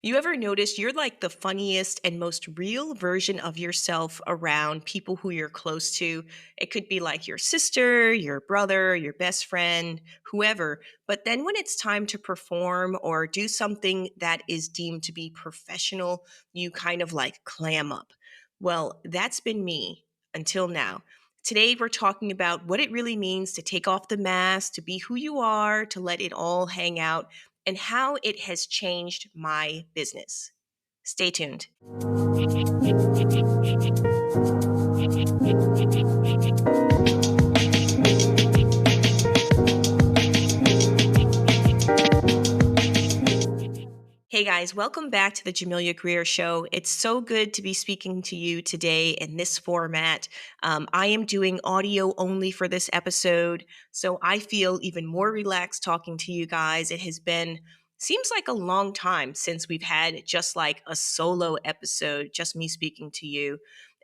You ever notice you're like the funniest and most real version of yourself around people who you're close to? It could be like your sister, your brother, your best friend, whoever. But then when it's time to perform or do something that is deemed to be professional, you kind of like clam up. Well, that's been me until now. Today, we're talking about what it really means to take off the mask, to be who you are, to let it all hang out, and how it has changed my business. Stay tuned. Hey guys, welcome back to the Jamilia Grier Show. It's so good to be speaking to you today in this format. I am doing audio only for this episode, so I feel even more relaxed talking to you guys. It has been, seems like a long time since we've had just like a solo episode, just me speaking to you.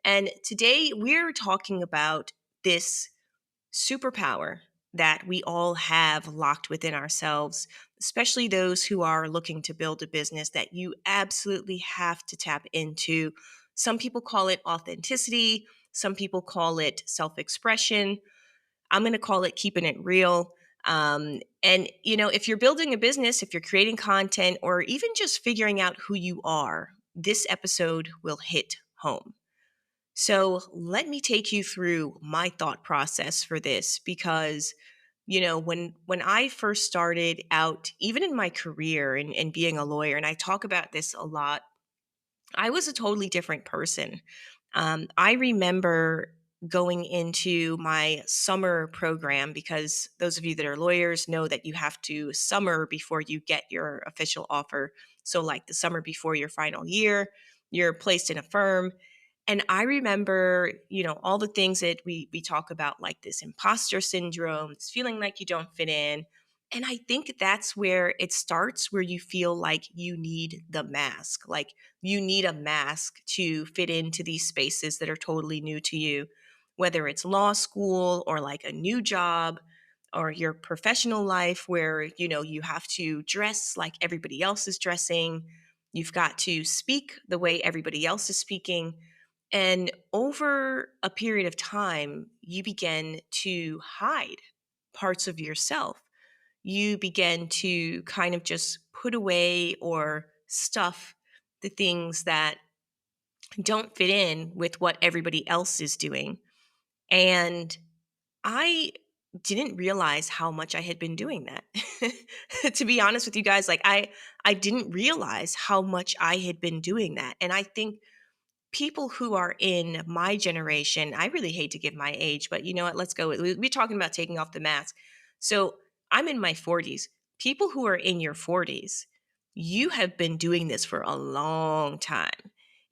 And today we're talking about this superpower that we all have locked within ourselves, especially those who are looking to build a business that you absolutely have to tap into. Some people call it authenticity, some people call it self expression. I'm going to call it keeping it real. If you're building a business, if you're creating content, or even just figuring out who you are, this episode will hit home. So let me take you through my thought process for this because when I first started out, even in my career and being a lawyer, and I talk about this a lot, I was a totally different person. I remember going into my summer program because those of you that are lawyers know that you have to summer before you get your official offer. So, like the summer before your final year, you're placed in a firm. And I remember, all the things that we talk about, like this imposter syndrome, this feeling like you don't fit in. And I think that's where it starts, where you feel like you need the mask. Like you need a mask to fit into these spaces that are totally new to you, whether it's law school or like a new job or your professional life where, you have to dress like everybody else is dressing. You've got to speak the way everybody else is speaking. And over a period of time, you begin to hide parts of yourself. You begin to kind of just put away or stuff the things that don't fit in with what everybody else is doing. And I didn't realize how much I had been doing that. To be honest with you guys, like I didn't realize how much I had been doing that. And I think people who are in my generation, I really hate to give my age, but you know what? Let's go. We're talking about taking off the mask. So I'm in my 40s. People who are in your 40s, you have been doing this for a long time.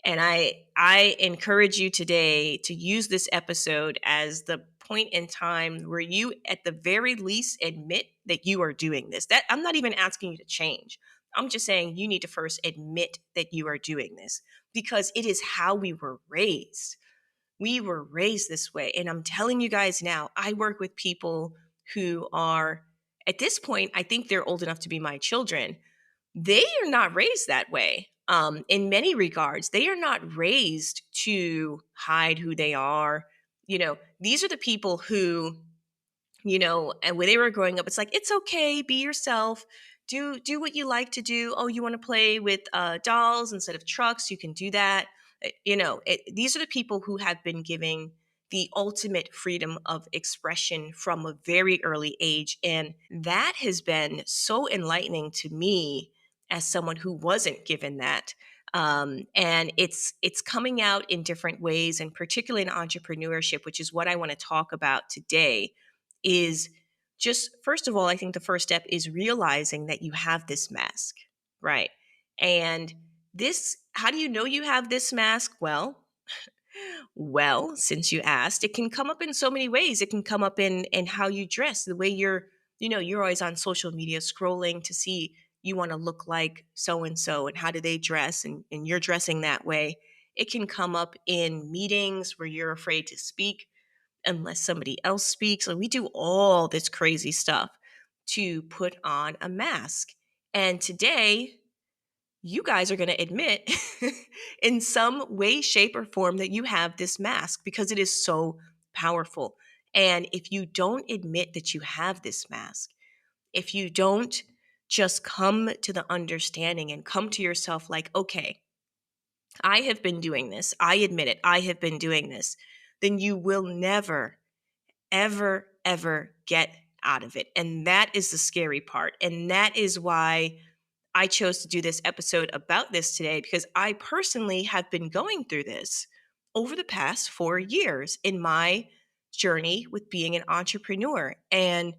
And I encourage you today to use this episode as the point in time where you at the very least admit that you are doing this. That I'm not even asking you to change. I'm just saying you need to first admit that you are doing this because it is how we were raised. We were raised this way. And I'm telling you guys now, I work with people who are, at this point, I think they're old enough to be my children. They are not raised that way. In many regards, they are not raised to hide who they are. These are the people who, and when they were growing up, it's like, it's okay, be yourself, do what you like to do. Oh, you want to play with dolls instead of trucks, you can do that. These are the people who have been giving the ultimate freedom of expression from a very early age, and that has been so enlightening to me as someone who wasn't given that. And it's coming out in different ways, and particularly in entrepreneurship, which is what I want to talk about today. Is just, first of all, I think the first step is realizing that you have this mask, right? And this, how do you know you have this mask? Well, since you asked, it can come up in so many ways. It can come up in how you dress, the way you're always on social media scrolling to see, you want to look like so and so, and how do they dress, and you're dressing that way. It can come up in meetings where you're afraid to speak unless somebody else speaks. And we do all this crazy stuff to put on a mask. And today, you guys are going to admit in some way, shape, or form that you have this mask because it is so powerful. And if you don't admit that you have this mask, if you don't just come to the understanding and come to yourself like, okay, I have been doing this, I admit it, I have been doing this, then you will never, ever, ever get out of it. And that is the scary part. And that is why I chose to do this episode about this today, because I personally have been going through this over the past 4 years in my journey with being an entrepreneur. And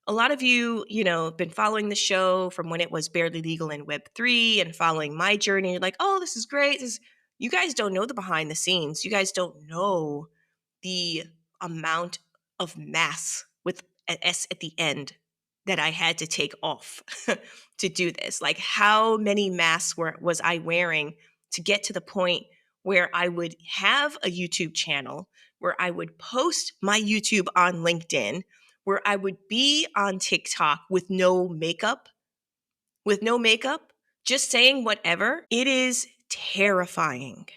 a lot of you, have been following the show from when it was barely legal in Web3 and following my journey. You're like, oh, this is great. You guys don't know the behind the scenes. You guys don't know the amount of mass with an S at the end that I had to take off to do this. Like, how many masks was I wearing to get to the point where I would have a YouTube channel, where I would post my YouTube on LinkedIn, where I would be on TikTok with no makeup, just saying whatever. It is terrifying.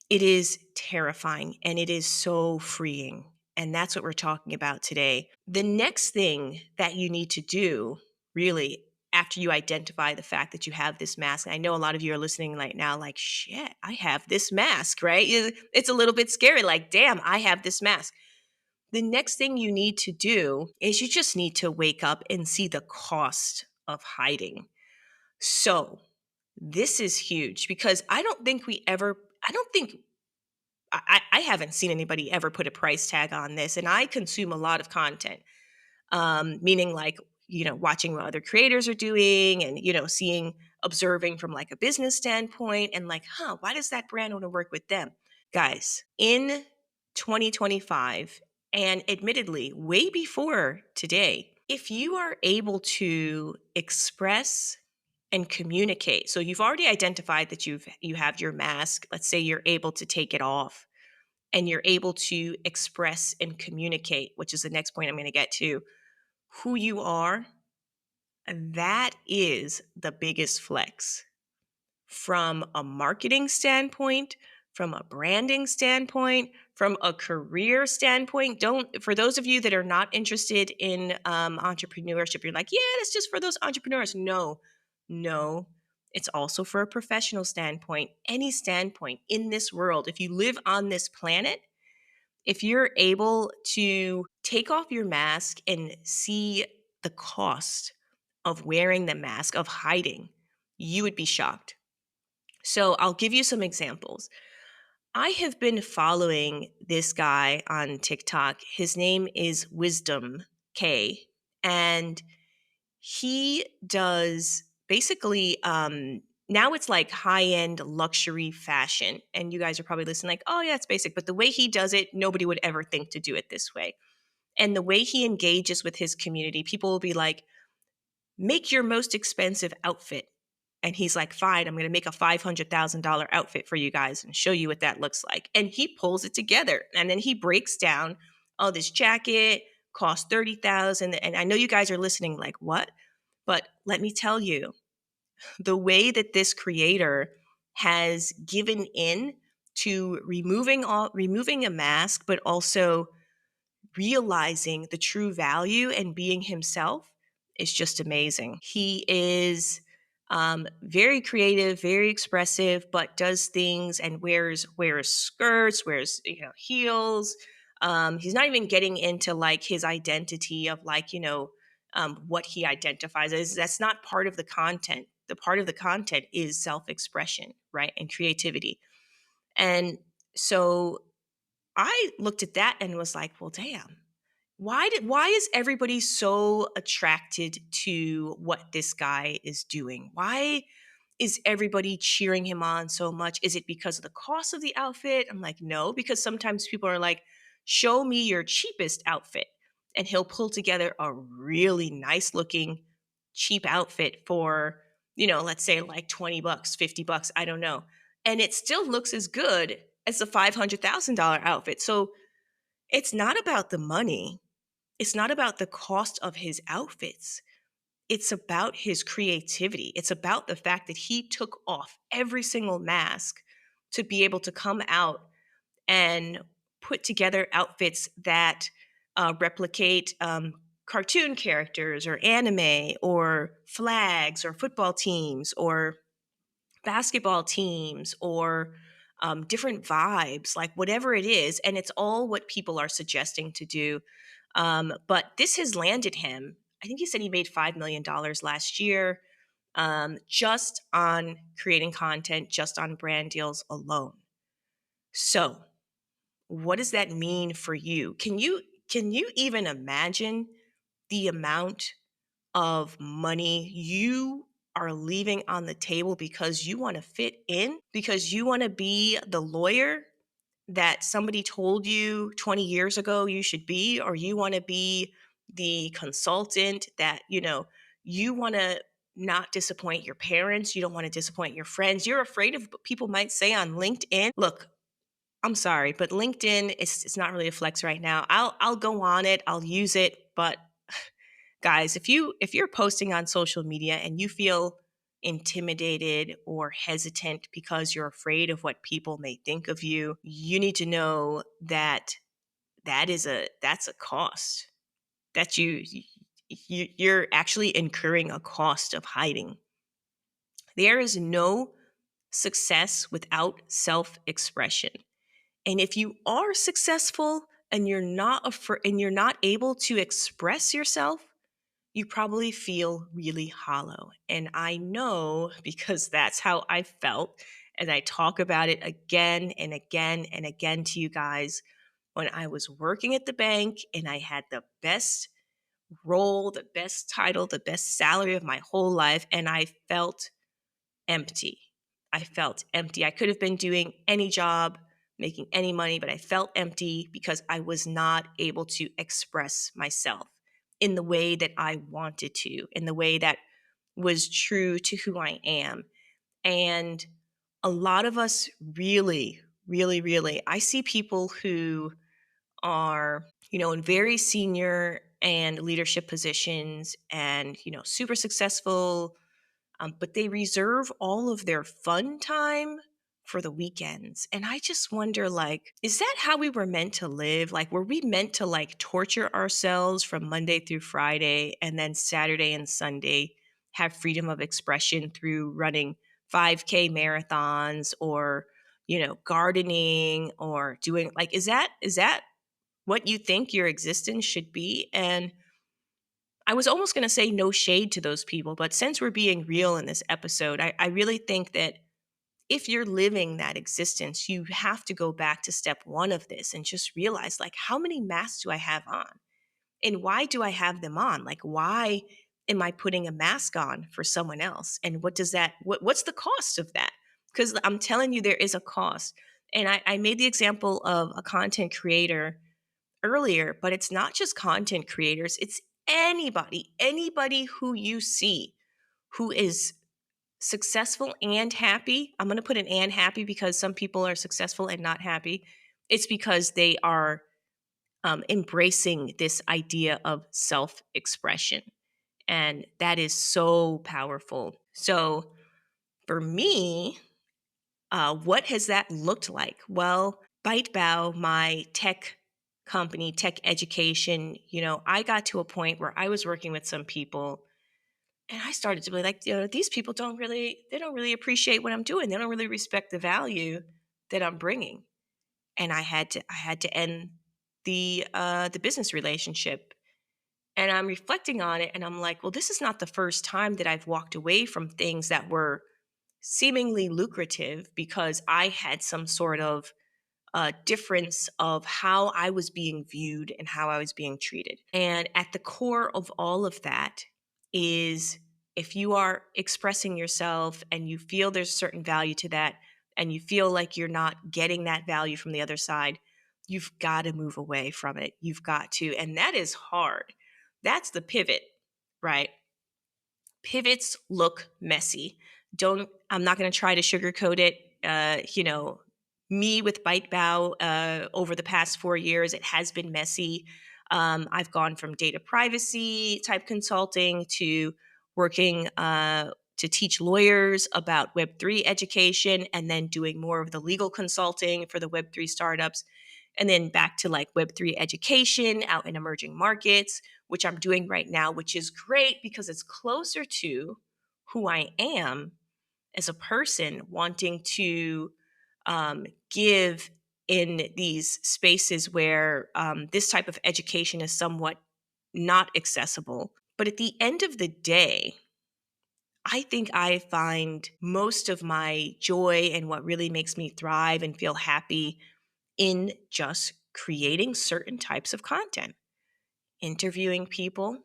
It is terrifying, and it is so freeing. And that's what we're talking about today. The next thing that you need to do, really, after you identify the fact that you have this mask, and I know a lot of you are listening right now like, shit, I have this mask, right? It's a little bit scary, like, damn, I have this mask. The next thing you need to do is you just need to wake up and see the cost of hiding. So this is huge because I don't think I haven't seen anybody ever put a price tag on this, and I consume a lot of content, meaning like, watching what other creators are doing and, observing from like a business standpoint and like, why does that brand want to work with them? Guys, in 2025, and admittedly, way before today, if you are able to express and communicate, so you've already identified that you have your mask, let's say you're able to take it off and you're able to express and communicate, which is the next point I'm going to get to, who you are, that is the biggest flex from a marketing standpoint, from a branding standpoint, from a career standpoint. Don't, for those of you that are not interested in entrepreneurship, you're like, yeah, that's just for those entrepreneurs. No, it's also for a professional standpoint, any standpoint in this world. If you live on this planet, if you're able to take off your mask and see the cost of wearing the mask, of hiding, you would be shocked. So I'll give you some examples. I have been following this guy on TikTok. His name is Wisdom K, and he does basically now it's like high-end luxury fashion. And you guys are probably listening like, oh yeah, it's basic. But the way he does it, nobody would ever think to do it this way. And the way he engages with his community, people will be like, make your most expensive outfit. And he's like, fine, I'm going to make a $500,000 outfit for you guys and show you what that looks like. And he pulls it together. And then he breaks down, oh, this jacket costs $30,000. And I know you guys are listening like, what? But let me tell you, the way that this creator has given in to removing a mask, but also realizing the true value and being himself is just amazing. He is very creative, very expressive, but does things and wears skirts, wears heels. He's not even getting into like his identity of like what he identifies as. That's not part of the content. The part of the content is self-expression, right, and creativity. And so I looked at that and was like, well, damn. Why is everybody so attracted to what this guy is doing? Why is everybody cheering him on so much? Is it because of the cost of the outfit? I'm like, no, because sometimes people are like, show me your cheapest outfit. And he'll pull together a really nice looking cheap outfit for, let's say like $20, $50, I don't know. And it still looks as good as the $500,000 outfit. So it's not about the money. It's not about the cost of his outfits. it's about his creativity. It's about the fact that he took off every single mask to be able to come out and put together outfits that replicate cartoon characters or anime or flags or football teams or basketball teams or different vibes, like whatever it is. And it's all what people are suggesting to do. But this has landed him. I think he said he made $5 million last year just on creating content, just on brand deals alone. So, what does that mean for you? Can you even imagine the amount of money you are leaving on the table because you want to fit in, because you want to be the lawyer that somebody told you 20 years ago you should be, or you want to be the consultant that, you want to not disappoint your parents, you don't want to disappoint your friends, you're afraid of what people might say on LinkedIn. Look, I'm sorry, but LinkedIn is it's not really a flex right now. I'll go on it, I'll use it, but guys, if you're posting on social media and you feel intimidated or hesitant because you're afraid of what people may think of you, you need to know that that's a cost. That you're actually incurring a cost of hiding. There is no success without self-expression. And if you are successful and you're not able to express yourself, you probably feel really hollow. And I know because that's how I felt. And I talk about it again and again and again to you guys when I was working at the bank and I had the best role, the best title, the best salary of my whole life. And I felt empty. I felt empty. I could have been doing any job, making any money, but I felt empty because I was not able to express myself in the way that I wanted to, in the way that was true to who I am. And a lot of us really, really, really, I see people who are, in very senior and leadership positions and, super successful, but they reserve all of their fun time for the weekends. And I just wonder, like, is that how we were meant to live? Like, were we meant to like torture ourselves from Monday through Friday and then Saturday and Sunday have freedom of expression through running 5K marathons or, gardening or doing like, is that what you think your existence should be? And I was almost going to say no shade to those people, but since we're being real in this episode, I really think that if you're living that existence, you have to go back to step one of this and just realize, like, how many masks do I have on? And why do I have them on? Like, why am I putting a mask on for someone else? And what's the cost of that? Because I'm telling you, there is a cost. And I made the example of a content creator earlier, but it's not just content creators, it's anybody who you see who is successful and happy. I'm going to put an and happy because some people are successful and not happy. It's because they are embracing this idea of self expression. And that is so powerful. So for me, what has that looked like? Well, ByteBow, my tech company, tech education, I got to a point where I was working with some people and I started to be like, these people they don't really appreciate what I'm doing. They don't really respect the value that I'm bringing. And I had to end the business relationship. And I'm reflecting on it and I'm like, well, this is not the first time that I've walked away from things that were seemingly lucrative because I had some sort of difference of how I was being viewed and how I was being treated. And at the core of all of that is if you are expressing yourself and you feel there's a certain value to that, and you feel like you're not getting that value from the other side, you've got to move away from it. You've got to. And that is hard. That's the pivot, right? Pivots look messy. I'm not going to try to sugarcoat it. Me with ByteBow over the past 4 years, it has been messy. I've gone from data privacy type consulting to working to teach lawyers about Web3 education, and then doing more of the legal consulting for the Web3 startups. And then back to like Web3 education out in emerging markets, which I'm doing right now, which is great because it's closer to who I am as a person, wanting to give in these spaces where this type of education is somewhat not accessible. But at the end of the day, I think I find most of my joy and what really makes me thrive and feel happy in just creating certain types of content, interviewing people,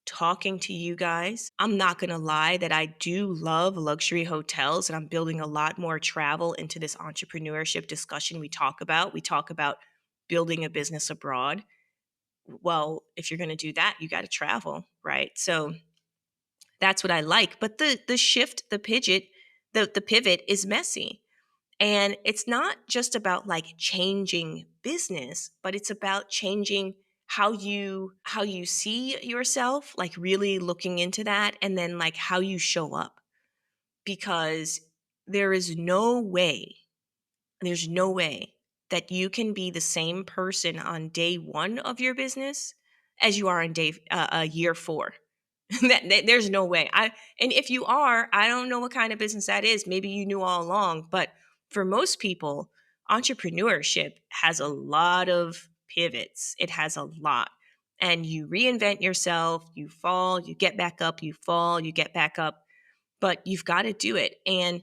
talking to you guys. I'm not going to lie that I do love luxury hotels, and I'm building a lot more travel into this entrepreneurship discussion we talk about. We talk about building a business abroad. Well, if you're going to do that, you got to travel, right? So that's what I like. But the shift, the pivot is messy. And it's not just about like changing business, but it's about changing how you see yourself, like really looking into that, and then like how you show up. Because there is no way, there's no way that you can be the same person on day 1 of your business as you are on year 4. There's no way. And if you are, I don't know what kind of business that is. Maybe you knew all along, but for most people, entrepreneurship has a lot of pivots. It has a lot. And you reinvent yourself, you fall, you get back up, you fall, you get back up, but you've got to do it. And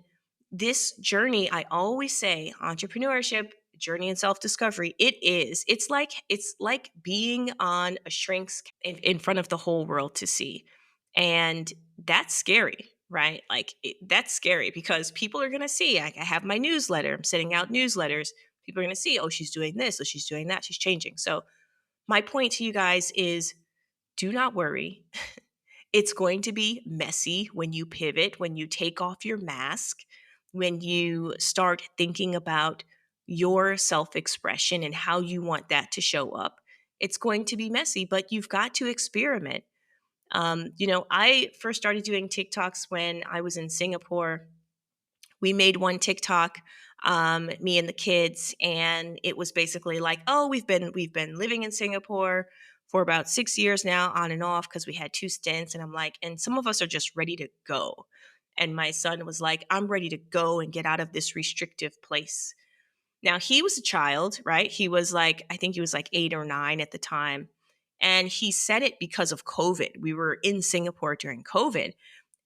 this journey, I always say, entrepreneurship, journey and self-discovery, it's like being on a shrink's in front of the whole world to see. And that's scary, right? That's scary because people are going to see. I have my newsletter, I'm sending out newsletters. People are going to see, oh, she's doing this, oh, she's doing that, she's changing. So my point to you guys is, do not worry. It's going to be messy when you pivot, when you take off your mask, when you start thinking about your self expression and how you want that to show up. It's going to be messy, but you've got to experiment. I first started doing TikToks when I was in Singapore. We made one TikTok, me and the kids, and it was basically like, oh, we've been living in Singapore for about 6 years now, on and off, because we had 2 stints. And I'm like, and some of us are just ready to go. And my son was like, I'm ready to go and get out of this restrictive place. Now, he was a child, right? He was like, I think he was like 8 or 9 at the time. And he said it because of COVID. We were in Singapore during COVID.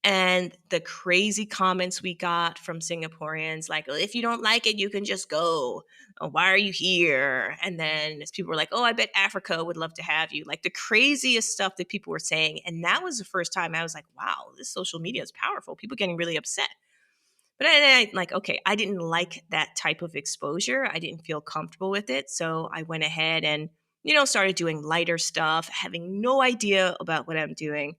And the crazy comments we got from Singaporeans, like, if you don't like it, you can just go. Why are you here? And then people were like, oh, I bet Africa would love to have you. Like the craziest stuff that people were saying. And that was the first time I was like, wow, this social media is powerful. People getting really upset. But I like, okay, I didn't like that type of exposure. I didn't feel comfortable with it. So I went ahead and, started doing lighter stuff, having no idea about what I'm doing.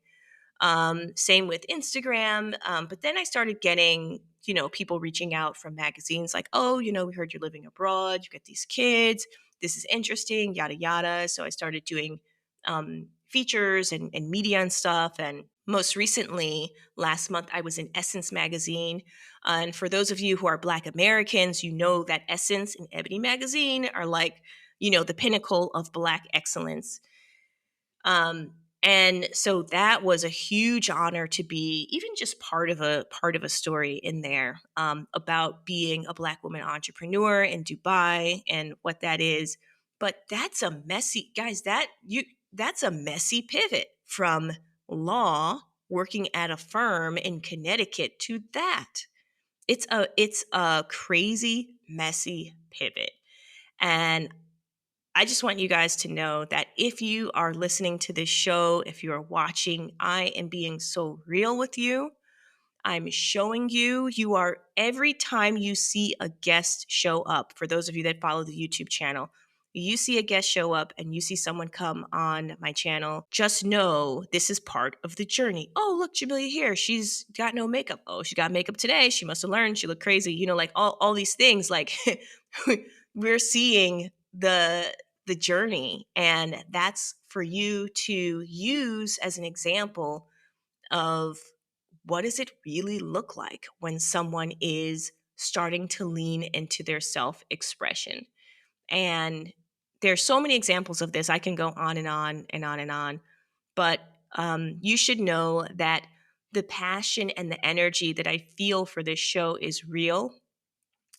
Same with Instagram. But then I started getting, people reaching out from magazines like, oh, we heard you're living abroad. You got these kids. This is interesting, yada, yada. So I started doing features and media and stuff. And most recently, last month, I was in Essence magazine. And for those of you who are Black Americans, you know that Essence and Ebony magazine are like, the pinnacle of Black excellence. And so that was a huge honor to be even just part of a story in there, about being a Black woman entrepreneur in Dubai and what that is. But that's a messy, guys. That's a messy pivot from law, working at a firm in Connecticut, to that. It's a crazy, messy pivot. And I just want you guys to know that if you are listening to this show, if you are watching, I am being so real with you. I'm showing you are, every time you see a guest show up, for those of you that follow the YouTube channel, you see a guest show up and you see someone come on my channel, just know this is part of the journey. Oh, look, Jamilia here. She's got no makeup. Oh, she got makeup today. She must have learned. She looked crazy. Like all these things, like we're seeing the journey, and that's for you to use as an example of what does it really look like when someone is starting to lean into their self-expression. And there's so many examples of this. I can go on and on and on and on. But you should know that the passion and the energy that I feel for this show is real.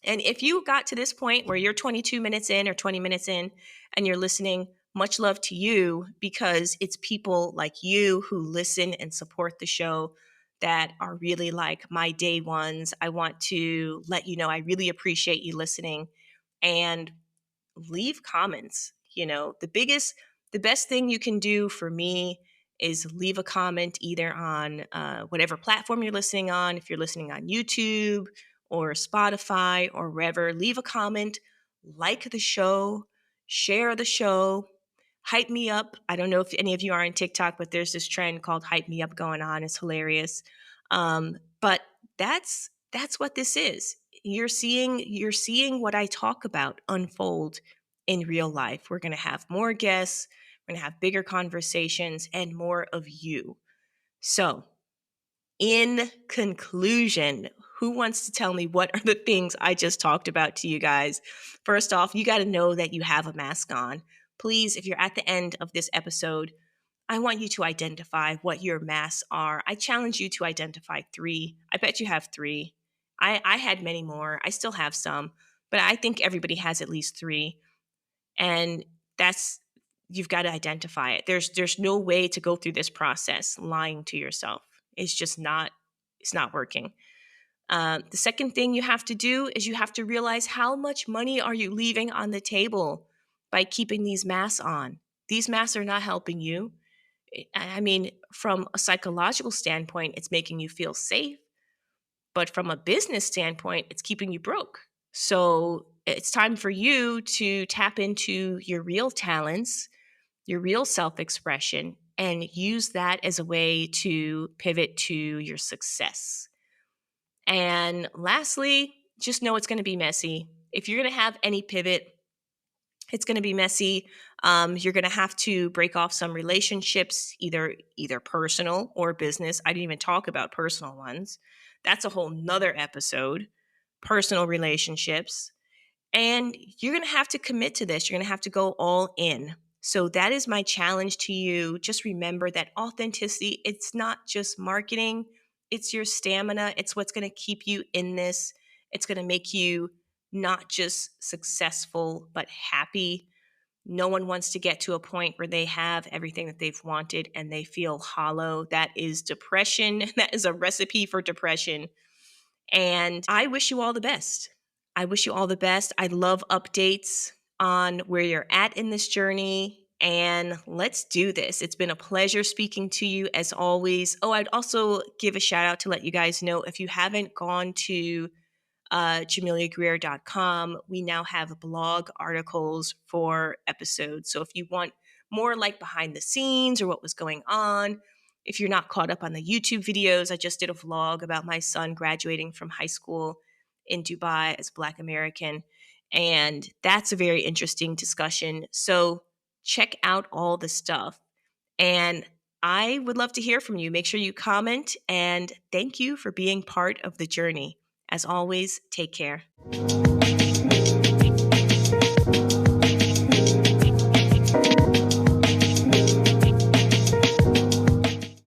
And if you got to this point where you're 22 minutes in or 20 minutes in and you're listening, much love to you, because it's people like you who listen and support the show that are really like my day ones. I want to let you know I really appreciate you listening. And leave comments. The best thing you can do for me is leave a comment either on whatever platform you're listening on. If you're listening on YouTube or Spotify or wherever, leave a comment, like the show, share the show, hype me up. I don't know if any of you are on TikTok, but there's this trend called hype me up going on. It's hilarious. But that's what this is. You're seeing what I talk about unfold in real life. We're going to have more guests, we're going to have bigger conversations, and more of you. So, in conclusion, who wants to tell me what are the things I just talked about to you guys? First off, you got to know that you have a mask on. Please, if you're at the end of this episode, I want you to identify what your masks are. I challenge you to identify 3. I bet you have 3. I had many more. I still have some, but I think everybody has at least 3. And that's you've got to identify it. There's no way to go through this process lying to yourself. It's not working. The second thing you have to do is you have to realize how much money are you leaving on the table by keeping these masks on. These masks are not helping you. I mean, from a psychological standpoint, it's making you feel safe. But from a business standpoint, it's keeping you broke. So it's time for you to tap into your real talents, your real self expression, and use that as a way to pivot to your success. And lastly, just know it's going to be messy. If you're going to have any pivot, it's going to be messy. You're going to have to break off some relationships, either personal or business. I didn't even talk about personal ones. That's a whole nother episode. Personal relationships. And you're going to have to commit to this. You're going to have to go all in. So that is my challenge to you. Just remember that authenticity, it's not just marketing, it's your stamina. It's what's going to keep you in this. It's going to make you not just successful, but happy. No one wants to get to a point where they have everything that they've wanted and they feel hollow. That is depression. That is a recipe for depression. And I wish you all the best. I wish you all the best. I love updates on where you're at in this journey. And let's do this. It's been a pleasure speaking to you as always. Oh, I'd also give a shout out to let you guys know if you haven't gone to JamiliaGrier.com, we now have blog articles for episodes. So if you want more like behind the scenes or what was going on, if you're not caught up on the YouTube videos, I just did a vlog about my son graduating from high school in Dubai as Black American. And that's a very interesting discussion. So check out all the stuff. And I would love to hear from you. Make sure you comment, and thank you for being part of the journey. As always, take care.